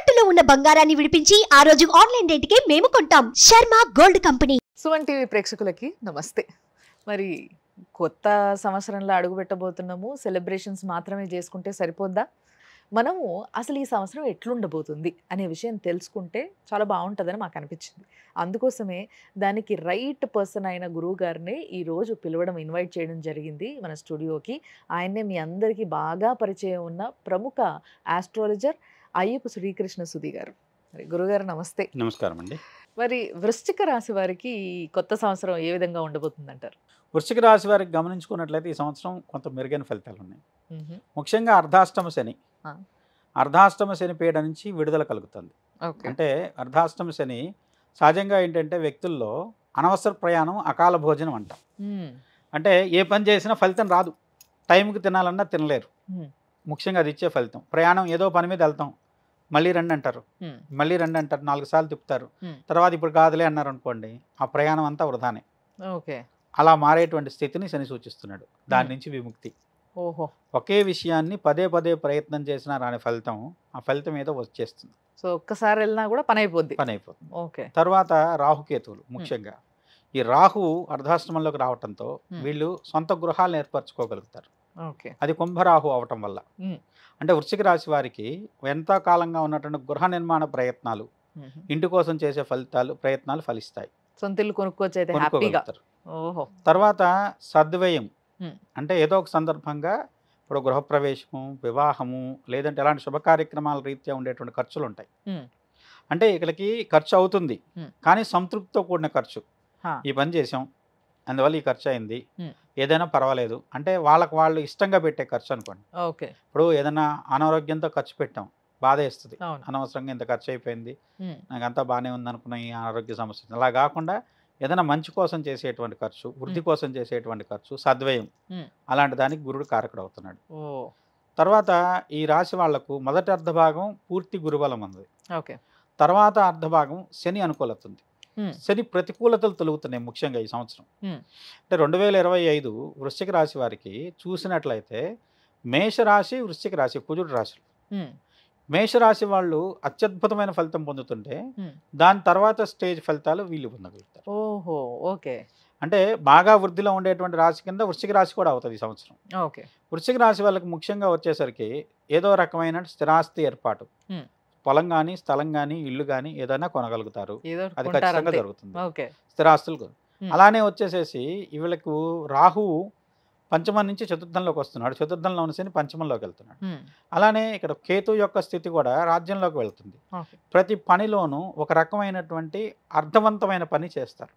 తాకట్టులో ఉన్న బంగారాన్ని విడిపించి ఆ రోజు ఆన్లైన్ రేటుకే మేము కొంటాం. Sharma gold company. Suman TV ప్రేక్షకులకి నమస్తే. మరి కొత్త సంవత్సరంలో అడుగు పెట్టబోతున్నాము. సెలబ్రేషన్స్ మాత్రమే చేసుకుంటే సరిపోద్దా? మనము అసలు ఈ సంవత్సరం ఎట్లుండబోతుంది అనే విషయం తెలుసుకుంటే చాలా బాగుంటుందని మాకు అనిపించింది. అందుకోసమే దానికి రైట్ పర్సన్ అయిన గురువు గారిని ఈరోజు పిలవడం, ఇన్వైట్ చేయడం జరిగింది మన స్టూడియోకి. ఆయన్నే మీ అందరికీ బాగా పరిచయం ఉన్న ప్రముఖ ఆస్ట్రాలజర్ అయ్యప్ప శ్రీకృష్ణ సుధీ గారు. మరి గురుగారు నమస్తే. నమస్కారం అండి. మరి వృశ్చిక రాశి వారికి ఈ కొత్త సంవత్సరం ఏ విధంగా ఉండబోతుంది అంటారు? వృశ్చిక రాశి వారికి గమనించుకున్నట్లయితే ఈ సంవత్సరం కొంత మెరుగైన ఫలితాలు ఉన్నాయి. ముఖ్యంగా అర్ధాష్టమ శని, అర్ధాష్టమ శని పీడ నుంచి విడుదల కలుగుతుంది. అంటే అర్ధాష్టమ శని సహజంగా ఏంటంటే వ్యక్తుల్లో అనవసర ప్రయాణం, అకాల భోజనం అంటాం. అంటే ఏ పని చేసినా ఫలితం రాదు, టైంకి తినాలన్నా తినలేరు. ముఖ్యంగా అది ఇచ్చే ఫలితం. ప్రయాణం ఏదో పని మీద వెళ్తాం, మళ్ళీ రండి అంటారు, మళ్ళీ రండి అంటారు, 4 సార్లు తిప్పుతారు, తర్వాత ఇప్పుడు కాదులే అన్నారు అనుకోండి, ఆ ప్రయాణం అంతా వృధానే. అలా మారేటువంటి స్థితిని శని సూచిస్తున్నాడు. దాని నుంచి విముక్తి. ఒకే విషయాన్ని పదే పదే ప్రయత్నం చేసినా రాని ఫలితం, ఆ ఫలితం ఏదో వచ్చేస్తుంది. సో ఒక్కసారి వెళ్ళినా కూడా పని అయిపోద్ది. తర్వాత రాహుకేతువులు, ముఖ్యంగా ఈ రాహు అర్ధాష్టమంలోకి రావటంతో వీళ్ళు సొంత గృహాలను ఏర్పరచుకోగలుగుతారు. అది కుంభరాహు అవటం వల్ల. అంటే వృశ్చిక రాశి వారికి ఎంతో కాలంగా ఉన్నటువంటి గృహ నిర్మాణ ప్రయత్నాలు, ఇంటి కోసం చేసే ప్రయత్నాలు ఫలిస్తాయి. సొంత ఇల్లు కొనుక్కోగలుగుతారు. తర్వాత సద్వ్యయం, అంటే ఏదో ఒక సందర్భంగా ఇప్పుడు గృహప్రవేశము, వివాహము, లేదంటే ఎలాంటి శుభ కార్యక్రమాల రీత్యా ఉండేటువంటి ఖర్చులు ఉంటాయి. అంటే ఇక్కడికి ఖర్చు అవుతుంది, కానీ సంతృప్తితో కూడిన ఖర్చు. ఈ పని చేసాం, అందువల్ల ఈ ఖర్చు అయింది, ఏదైనా పర్వాలేదు అంటే వాళ్ళకు వాళ్ళు ఇష్టంగా పెట్టే ఖర్చు అనుకోండి. ఇప్పుడు ఏదైనా అనారోగ్యంతో ఖర్చు పెట్టాం, బాధ వేస్తుంది, అనవసరంగా ఇంత ఖర్చు అయిపోయింది, నాకు అంతా బాగానే ఉంది అనుకున్న ఈ అనారోగ్య సమస్య. అలా కాకుండా ఏదైనా మంచి కోసం చేసేటువంటి ఖర్చు, వృద్ధి కోసం చేసేటువంటి ఖర్చు, సద్వ్యయం, అలాంటి దానికి గురుడు కారకుడు అవుతున్నాడు. తర్వాత ఈ రాశి వాళ్లకు మొదటి అర్ధభాగం పూర్తి గురుబలం ఉంది. తర్వాత అర్ధభాగం శని అనుకూలత ఉంది. శని ప్రతికూలతలు తొలుగుతున్నాయి ముఖ్యంగా ఈ సంవత్సరం. అంటే 2025 వృశ్చిక రాశి వారికి చూసినట్లయితే మేషరాశి, వృశ్చిక రాశి, కుజుడు రాశులు. మేషరాశి వాళ్ళు అత్యద్భుతమైన ఫలితం పొందుతుంటే దాని తర్వాత స్టేజ్ ఫలితాలు వీళ్ళు పొందగలుగుతారు. అంటే బాగా వృద్ధిలో ఉండేటువంటి రాశి కింద వృశ్చిక రాశి కూడా అవుతుంది ఈ సంవత్సరం. వృశ్చిక రాశి వాళ్ళకి ముఖ్యంగా వచ్చేసరికి ఏదో రకమైన స్థిరాస్తి ఏర్పాటు, పొలం కానీ, స్థలం కానీ, ఇల్లు కానీ ఏదైనా కొనగలుగుతారు. అది ఖచ్చితంగా జరుగుతుంది, స్థిరాస్తులు. అలానే వచ్చేసేసి వీళ్ళకు రాహువు పంచమం నుంచి చతుర్థంలోకి వస్తున్నాడు, చతుర్థంలో ఉన్న శని పంచమంలోకి వెళ్తున్నాడు. అలానే ఇక్కడ కేతు యొక్క స్థితి కూడా రాజ్యంలోకి వెళ్తుంది. ప్రతి పనిలోనూ ఒక రకమైనటువంటి అర్థవంతమైన పని చేస్తారు.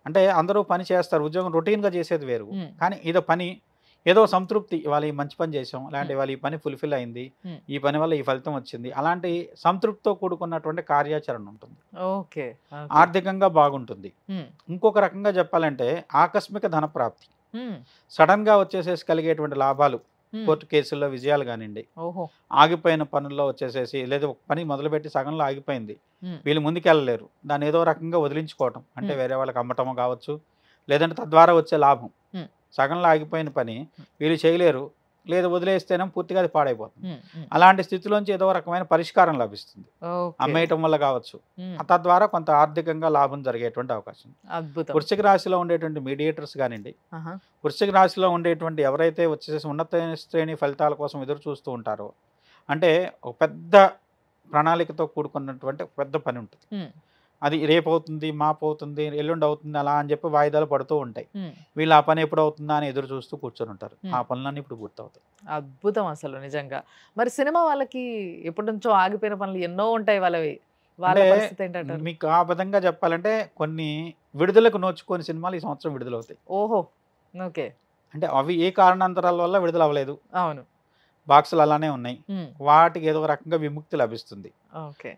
అంటే అందరూ పని చేస్తారు, ఉద్యోగం రొటీన్గా చేసేది వేరు, కానీ ఇదో పని, ఏదో సంతృప్తి, ఇవాళ ఈ మంచి పని చేసాం, అలాంటి ఇవాళ ఈ పని ఫుల్ఫిల్ అయింది, ఈ పని వల్ల ఈ ఫలితం వచ్చింది, అలాంటి సంతృప్తితో కూడుకున్నటువంటి కార్యాచరణ ఉంటుంది. ఆర్థికంగా బాగుంటుంది. ఇంకొక రకంగా చెప్పాలంటే ఆకస్మిక ధన ప్రాప్తి, సడన్ గా వచ్చేసేసి కలిగేటువంటి లాభాలు, కోర్టు కేసుల్లో విజయాలు కానివ్వండి, ఆగిపోయిన పనుల్లో వచ్చేసేసి, లేదా ఒక పని మొదలుపెట్టి సగంలో ఆగిపోయింది, వీళ్ళు ముందుకెళ్ళలేరు, దాన్ని ఏదో రకంగా వదిలించుకోవటం, అంటే వేరే వాళ్ళకి అమ్మటం కావచ్చు, లేదంటే తద్వారా వచ్చే లాభం. సగంలో ఆగిపోయిన పని వీళ్ళు చేయలేరు, లేదా వదిలేస్తేనే పూర్తిగా అది పాడైపోతుంది. అలాంటి స్థితిలోంచి ఏదో రకమైన పరిష్కారం లభిస్తుంది, అమ్మేయటం వల్ల కావచ్చు, తద్వారా కొంత ఆర్థికంగా లాభం జరిగేటువంటి అవకాశం. వృశ్చిక రాశిలో ఉండేటువంటి మీడియేటర్స్ కానివ్వండి, వృశ్చిక రాశిలో ఉండేటువంటి ఎవరైతే వచ్చేసి ఉన్నత శ్రేణి ఫలితాల కోసం ఎదురు చూస్తూ ఉంటారో, అంటే ఒక పెద్ద ప్రణాళికతో కూడుకున్నటువంటి పెద్ద పని ఉంటుంది, అది రేపు అవుతుంది, మాపు అవుతుంది, ఎల్లుండి అవుతుంది, అలా అని చెప్పి వాయిదాలు పడుతూ ఉంటాయి. వీళ్ళు ఆ పని ఎప్పుడు అవుతుందా అని ఎదురు చూస్తూ కూర్చొని ఉంటారు. ఆ పనులన్నీ ఇప్పుడు పూర్తవుతాయి. అద్భుతం అసలు నిజంగా. మరి సినిమా వాళ్ళకి ఎప్పటి నుంచో ఆగిపోయిన పనులు ఎన్నో ఉంటాయి వాళ్ళవి, వాళ్ళ పరిస్థితి ఏంటంటే మీకు ఆ విధంగా చెప్పాలంటే కొన్ని విడుదలకు నోచుకొని సినిమాలు ఈ సంవత్సరం విడుదలవుతాయి. అంటే అవి ఏ కారణాంతరాల వల్ల విడుదల అవ్వలేదు, బాక్సులు అలానే ఉన్నాయి, వాటికి ఏదో రకంగా విముక్తి లభిస్తుంది,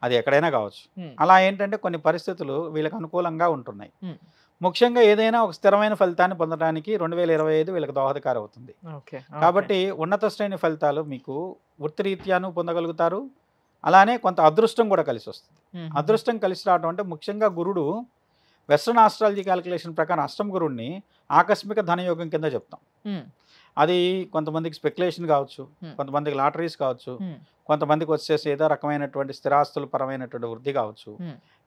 అది ఎక్కడైనా కావచ్చు. అలా ఏంటంటే కొన్ని పరిస్థితులు వీళ్ళకి అనుకూలంగా ఉంటున్నాయి. ముఖ్యంగా ఏదైనా ఒక స్థిరమైన ఫలితాన్ని పొందడానికి 2025 వీళ్ళకి దోహదకారి అవుతుంది. కాబట్టి ఉన్నత శ్రేణి ఫలితాలు మీకు వృత్తిరీత్యాను పొందగలుగుతారు. అలానే కొంత అదృష్టం కూడా కలిసి వస్తుంది. అదృష్టం కలిసి రావడం అంటే ముఖ్యంగా గురుడు వెస్ట్రన్ ఆస్ట్రాలజీ క్యాలిక్యులేషన్ ప్రకారం అష్టమ గురుడిని ఆకస్మిక ధనయోగం కింద చెప్తాం. అది కొంతమందికి స్పెక్యులేషన్ కావచ్చు, కొంతమందికి లాటరీస్ కావచ్చు, కొంతమందికి వచ్చేసి ఏదో రకమైనటువంటి స్థిరాస్తుల పరమైనటువంటి వృద్ధి కావచ్చు.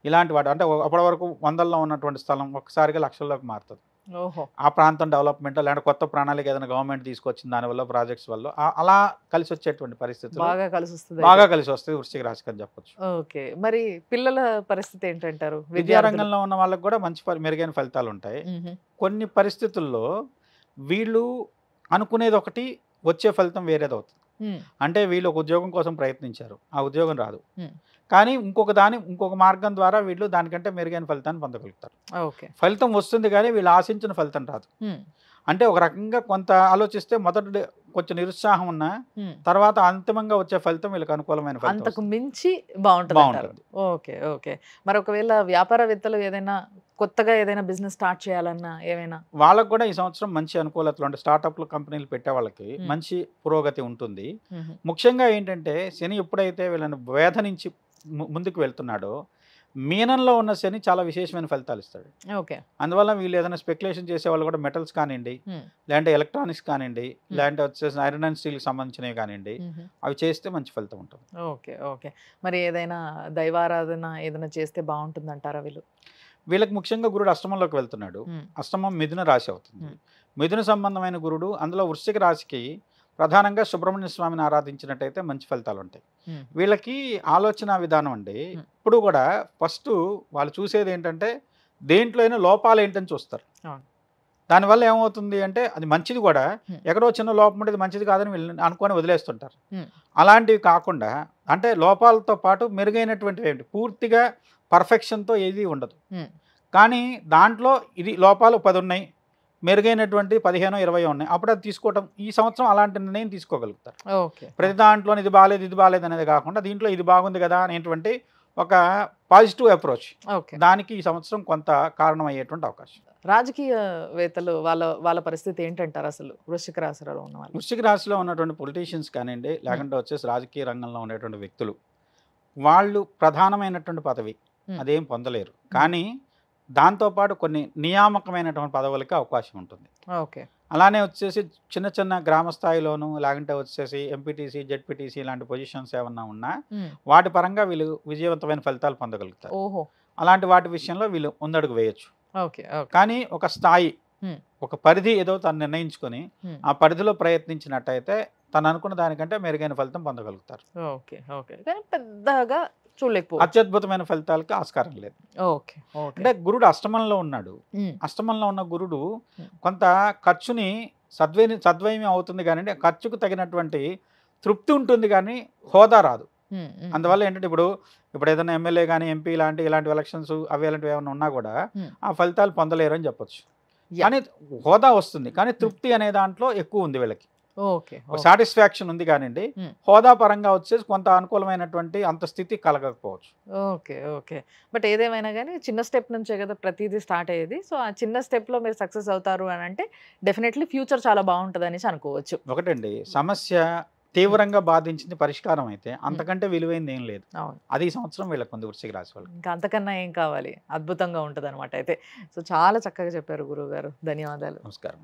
ఇలాంటి వాటి అంటే అప్పటి వరకు వందల్లో ఉన్నటువంటి స్థలం ఒక్కసారిగా లక్షల్లోకి మారుతుంది. ఓహో ఆ ప్రాంతం డెవలప్మెంట్ లేదంటే కొత్త ప్రణాళిక ఏదైనా గవర్నమెంట్ తీసుకొచ్చిన దానివల్ల ప్రాజెక్ట్స్ వల్ల అలా కలిసి వచ్చేటువంటి పరిస్థితులు బాగా కలిసి వస్తుంది బాగా కలిసి వస్తుంది వృశ్చిక రాశికి అని చెప్పొచ్చు. ఓకే మరి పిల్లల పరిస్థితి ఏంటంటారు? విద్యారంగంలో ఉన్న వాళ్ళకి కూడా మంచి మెరుగైన ఫలితాలు ఉంటాయి. కొన్ని పరిస్థితుల్లో వీళ్ళు అనుకునేది ఒకటి, వచ్చే ఫలితం వేరేది అవుతుంది. అంటే వీళ్ళు ఒక ఉద్యోగం కోసం ప్రయత్నించారు, ఆ ఉద్యోగం రాదు, కానీ ఇంకొక మార్గం ద్వారా వీళ్ళు దానికంటే మెరుగైన ఫలితాన్ని పొందగలుగుతారు. ఫలితం వస్తుంది కానీ వీళ్ళు ఆశించిన ఫలితం రాదు. అంటే ఒక రకంగా కొంత ఆలోచిస్తే మొదటి కొంచెం నిరుత్సాహం ఉన్నా తర్వాత అంతిమంగా వచ్చే ఫలితం వీళ్ళకి అనుకూలమైన ఫలితం, అంతకు మించి బాగుంటుంది. ఓకే ఓకే మరి ఒకవేళ వ్యాపారవేత్తలు ఏదైనా కొత్తగా ఏదైనా బిజినెస్ స్టార్ట్ చేయాలన్నా ఏమైనా వాళ్ళకు కూడా ఈ సంవత్సరం మంచి అనుకూలతలు అంటే స్టార్టప్లు కంపెనీలు పెట్టే వాళ్ళకి మంచి పురోగతి ఉంటుంది. ముఖ్యంగా ఏంటంటే శని ఎప్పుడైతే వీళ్ళని వేధ నుంచి ముందుకు వెళ్తున్నాడో మీనంలో ఉన్న శని చాలా విశేషమైన ఫలితాలు ఇస్తాడు. ఓకే అందువల్ల వీళ్ళు ఏదైనా స్పెక్యులేషన్ చేసే వాళ్ళు కూడా మెటల్స్ కానివ్వండి, లేదంటే ఎలక్ట్రానిక్స్ కానివ్వండి, లేదంటే వచ్చేసి ఐరన్ అండ్ స్టీల్కి సంబంధించినవి కానివ్వండి, అవి చేస్తే మంచి ఫలితం ఉంటుంది. ఓకే ఓకే మరి ఏదైనా దైవారాధన ఏదైనా చేస్తే బాగుంటుంది అంటారా? వీళ్ళకి ముఖ్యంగా గురుడు అష్టమంలోకి వెళ్తున్నాడు. అష్టమం మిథున రాశి అవుతుంది. మిథున సంబంధమైన గురుడు అందులో వృశ్చిక రాశికి ప్రధానంగా సుబ్రహ్మణ్య స్వామిని ఆరాధించినట్టయితే మంచి ఫలితాలు ఉంటాయి. వీళ్ళకి ఆలోచన విధానం అండి ఇప్పుడు కూడా ఫస్ట్ వాళ్ళు చూసేది ఏంటంటే దేంట్లో అయినా లోపాలు ఏంటని చూస్తారు. దానివల్ల ఏమవుతుంది అంటే అది మంచిది కూడా ఎక్కడో చిన్న లోపం ఉండేది మంచిది కాదని వీళ్ళు అనుకొని వదిలేస్తుంటారు. అలాంటివి కాకుండా అంటే లోపాలతో పాటు మెరుగైనటువంటివి ఏంటి, పూర్తిగా పర్ఫెక్షన్తో ఏది ఉండదు, కానీ దాంట్లో ఇది లోపాలు 10 ఉన్నాయి, మెరుగైనటువంటి 15-20 ఉన్నాయి, అప్పుడు అది తీసుకోవటం ఈ సంవత్సరం అలాంటి నిర్ణయం తీసుకోగలుగుతారు. ప్రతి దాంట్లో ఇది బాగాలేదు అనేది కాకుండా దీంట్లో ఇది బాగుంది కదా అనేటువంటి ఒక పాజిటివ్ అప్రోచ్ దానికి ఈ సంవత్సరం కొంత కారణం అయ్యేటువంటి అవకాశం. రాజకీయవేత్తలు వాళ్ళ పరిస్థితి ఏంటంటారు అసలు వృశ్చిక రాశిలో ఉన్న వాళ్ళు? వృశ్చిక రాశిలో ఉన్నటువంటి పొలిటీషియన్స్ కానివ్వండి, లేకుంటే వచ్చేసి రాజకీయ రంగంలో ఉండేటువంటి వ్యక్తులు వాళ్ళు ప్రధానమైనటువంటి పదవి అదేం పొందలేరు, కానీ దాంతోపాటు కొన్ని నియామకమైనటువంటి పదవులకి అవకాశం ఉంటుంది. అలానే వచ్చేసి చిన్న చిన్న గ్రామ స్థాయిలోను లేకుంటే వచ్చేసి ఎంపీటీసీ జెడ్పీటీసీ లాంటి పొజిషన్స్ ఏమన్నా ఉన్నా వాటి పరంగా వీళ్ళు విజయవంతమైన ఫలితాలు పొందగలుగుతారు. అలాంటి వాటి విషయంలో వీళ్ళు ముందడుగు వేయచ్చు. కానీ ఒక స్థాయి ఒక పరిధి ఏదో తను నిర్ణయించుకొని ఆ పరిధిలో ప్రయత్నించినట్టయితే తను అనుకున్న దానికంటే మెరుగైన ఫలితం పొందగలుగుతారు. పెద్దగా అత్యద్భుతమైన ఫలితాలకి ఆస్కారం లేదు. అంటే గురుడు అష్టమంలో ఉన్నాడు. అష్టమంలో ఉన్న గురుడు కొంత ఖర్చుని సద్వయమే అవుతుంది కానీ ఖర్చుకు తగినటువంటి తృప్తి ఉంటుంది కానీ హోదా రాదు. అందువల్ల ఏంటంటే ఇప్పుడు ఏదైనా ఎమ్మెల్యే కానీ ఎంపీ ఇలాంటి ఎలక్షన్స్ అవి ఇలాంటివి ఏమైనా ఉన్నా కూడా ఆ ఫలితాలు పొందలేరు అని చెప్పొచ్చు. కానీ హోదా వస్తుంది, కానీ తృప్తి అనే దాంట్లో ఎక్కువ ఉంది వీళ్ళకి. సాటిస్ఫాక్షన్ ఉంది కానివ్వండి, హోదా పరంగా వచ్చేసి కొంత అనుకూలమైనటువంటి అంత స్థితి కలగకపోవచ్చు. బట్ ఏదేమైనా కానీ చిన్న స్టెప్ నుంచే కదా ప్రతిదీ స్టార్ట్ అయ్యేది. సో ఆ చిన్న స్టెప్లో మీరు సక్సెస్ అవుతారు అని అంటే డెఫినెట్లీ ఫ్యూచర్ చాలా బాగుంటుంది అనేసి అనుకోవచ్చు. ఒకటండి, సమస్య తీవ్రంగా బాధించింది పరిష్కారం అయితే అంతకంటే విలువైంది ఏం లేదు. అది ఈ సంవత్సరం వీళ్ళకి ఉంది వృశ్చిక రాశి వాళ్ళకి. ఇంకా అంతకన్నా ఏం కావాలి, అద్భుతంగా ఉంటుంది అనమాట. అయితే సో చాలా చక్కగా చెప్పారు గురువు గారు, ధన్యవాదాలు. నమస్కారం.